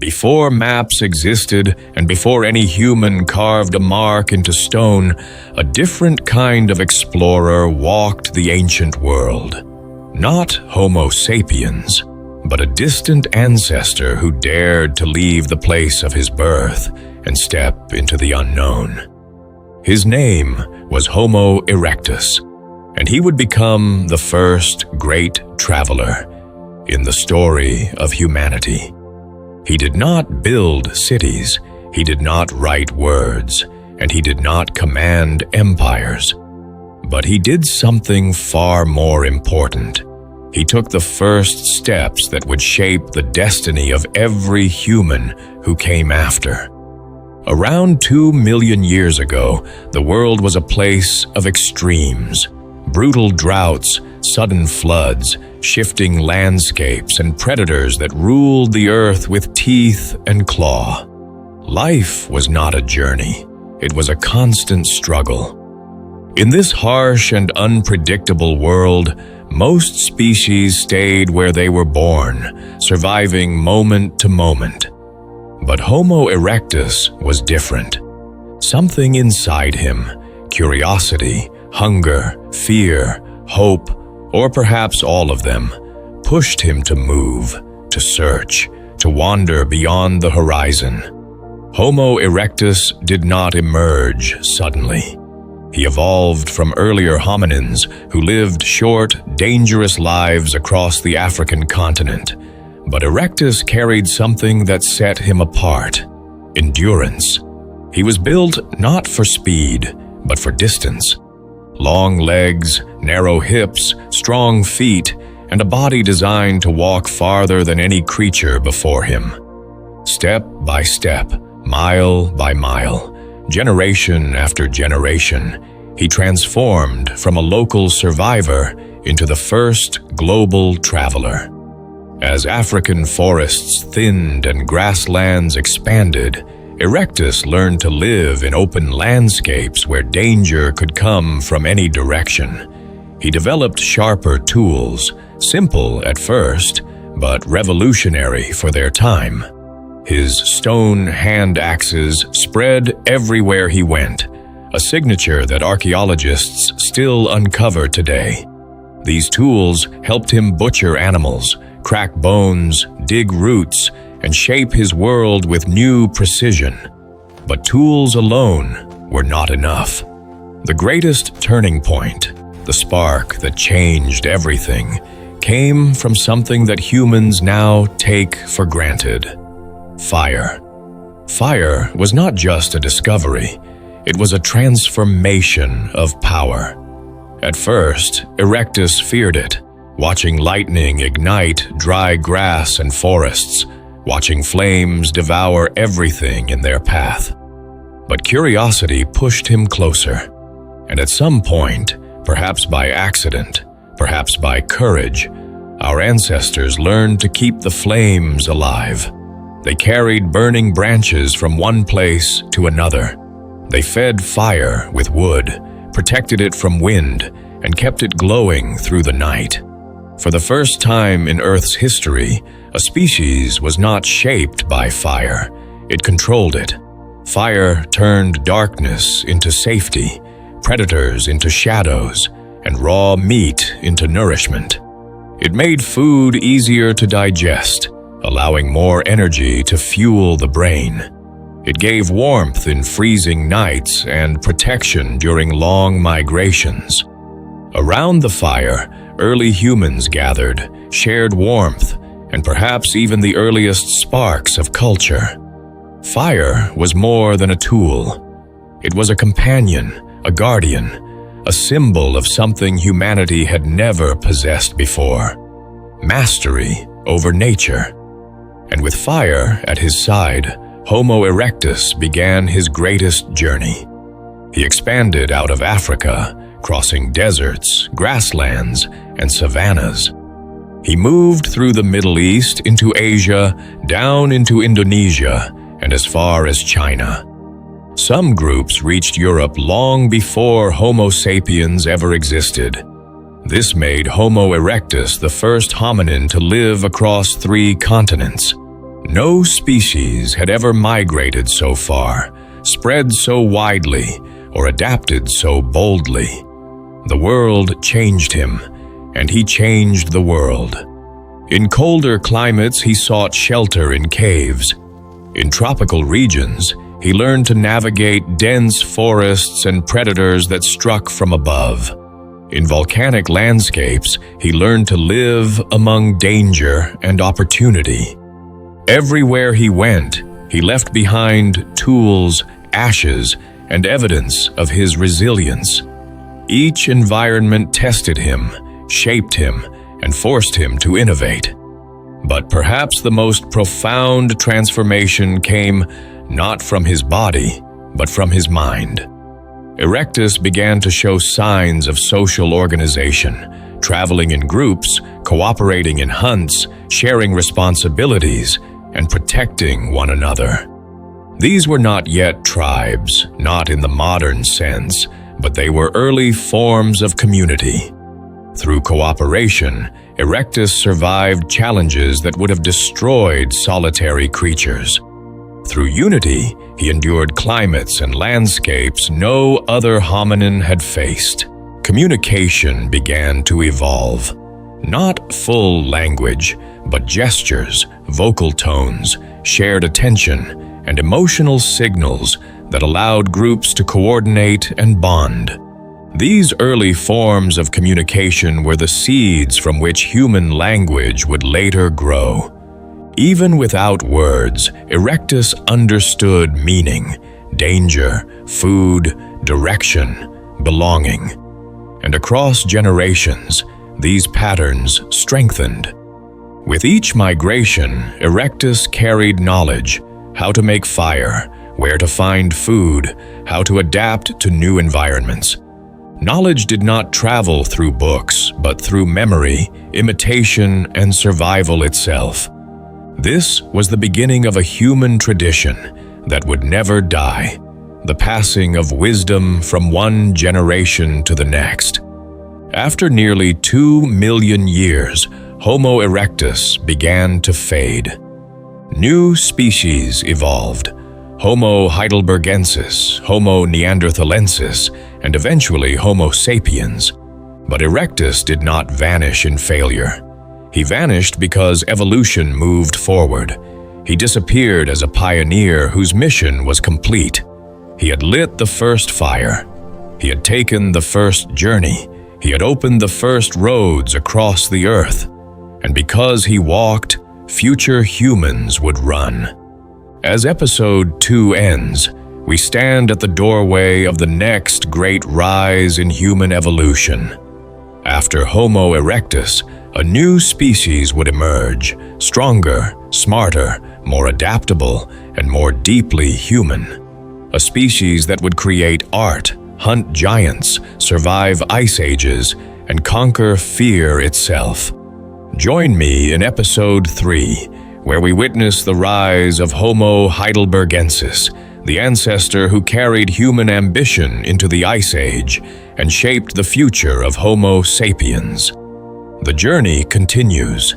Before maps existed and before any human carved a mark into stone, a different kind of explorer walked the ancient world. Not Homo sapiens, but a distant ancestor who dared to leave the place of his birth and step into the unknown. His name was Homo Erectus, and he would become the first great traveler in the story of humanity. He did not build cities, he did not write words, and he did not command empires. But he did something far more important. He took the first steps that would shape the destiny of every human who came after. Around 2 million years ago, the world was a place of extremes. Brutal droughts, sudden floods, shifting landscapes, and predators that ruled the earth with teeth and claw. Life was not a journey. It was a constant struggle. In this harsh and unpredictable world, most species stayed where they were born, surviving moment to moment. But Homo erectus was different. Something inside him, curiosity, hunger, fear, hope, or perhaps all of them, pushed him to move, to search, to wander beyond the horizon. Homo erectus did not emerge suddenly. He evolved from earlier hominins who lived short, dangerous lives across the African continent. But Erectus carried something that set him apart: endurance. He was built not for speed, but for distance. Long legs, narrow hips, strong feet, and a body designed to walk farther than any creature before him. Step by step, mile by mile, generation after generation, he transformed from a local survivor into the first global traveler. As African forests thinned and grasslands expanded, Erectus learned to live in open landscapes where danger could come from any direction. He developed sharper tools, simple at first, but revolutionary for their time. His stone hand axes spread everywhere he went, a signature that archaeologists still uncover today. These tools helped him butcher animals, crack bones, dig roots, and shape his world with new precision. But tools alone were not enough. The greatest turning point, the spark that changed everything, came from something that humans now take for granted: fire. Fire was not just a discovery, it was a transformation of power. At first, Erectus feared it, watching lightning ignite dry grass and forests, watching flames devour everything in their path. But curiosity pushed him closer, and at some point, perhaps by accident, perhaps by courage, our ancestors learned to keep the flames alive. They carried burning branches from one place to another. They fed fire with wood, protected it from wind, and kept it glowing through the night. For the first time in Earth's history, a species was not shaped by fire, it controlled it. Fire turned darkness into safety, predators into shadows, and raw meat into nourishment. It made food easier to digest, allowing more energy to fuel the brain. It gave warmth in freezing nights and protection during long migrations. Around the fire, early humans gathered, shared warmth, and perhaps even the earliest sparks of culture. Fire was more than a tool. It was a companion, a guardian, a symbol of something humanity had never possessed before: mastery over nature. And with fire at his side, Homo erectus began his greatest journey. He expanded out of Africa, crossing deserts, grasslands, and savannas. He moved through the Middle East into Asia, down into Indonesia, and as far as China. Some groups reached Europe long before Homo sapiens ever existed. This made Homo erectus the first hominin to live across 3 continents. No species had ever migrated so far, spread so widely, or adapted so boldly. The world changed him, and he changed the world. In colder climates, he sought shelter in caves. In tropical regions, he learned to navigate dense forests and predators that struck from above. In volcanic landscapes, he learned to live among danger and opportunity. Everywhere he went, he left behind tools, ashes, and evidence of his resilience. Each environment tested him, shaped him, and forced him to innovate. But perhaps the most profound transformation came not from his body, but from his mind. Erectus began to show signs of social organization, traveling in groups, cooperating in hunts, sharing responsibilities, and protecting one another. These were not yet tribes, not in the modern sense, but they were early forms of community. Through cooperation, Erectus survived challenges that would have destroyed solitary creatures. Through unity, he endured climates and landscapes no other hominin had faced. Communication began to evolve. Not full language, but gestures, vocal tones, shared attention, and emotional signals that allowed groups to coordinate and bond. These early forms of communication were the seeds from which human language would later grow. Even without words, Erectus understood meaning, danger, food, direction, belonging. And across generations, these patterns strengthened. With each migration, Erectus carried knowledge: how to make fire, where to find food, how to adapt to new environments. Knowledge did not travel through books, but through memory, imitation, and survival itself. This was the beginning of a human tradition that would never die, the passing of wisdom from one generation to the next. After nearly 2 million years, Homo erectus began to fade. New species evolved: Homo heidelbergensis, Homo neanderthalensis, and eventually Homo sapiens. But Erectus did not vanish in failure. He vanished because evolution moved forward. He disappeared as a pioneer whose mission was complete. He had lit the first fire. He had taken the first journey. He had opened the first roads across the earth. And because he walked, future humans would run. As episode 2 ends, we stand at the doorway of the next great rise in human evolution. After Homo erectus, a new species would emerge, stronger, smarter, more adaptable, and more deeply human. A species that would create art, hunt giants, survive ice ages, and conquer fear itself. Join me in episode 3, where we witness the rise of Homo heidelbergensis, the ancestor who carried human ambition into the Ice Age and shaped the future of Homo sapiens. The journey continues,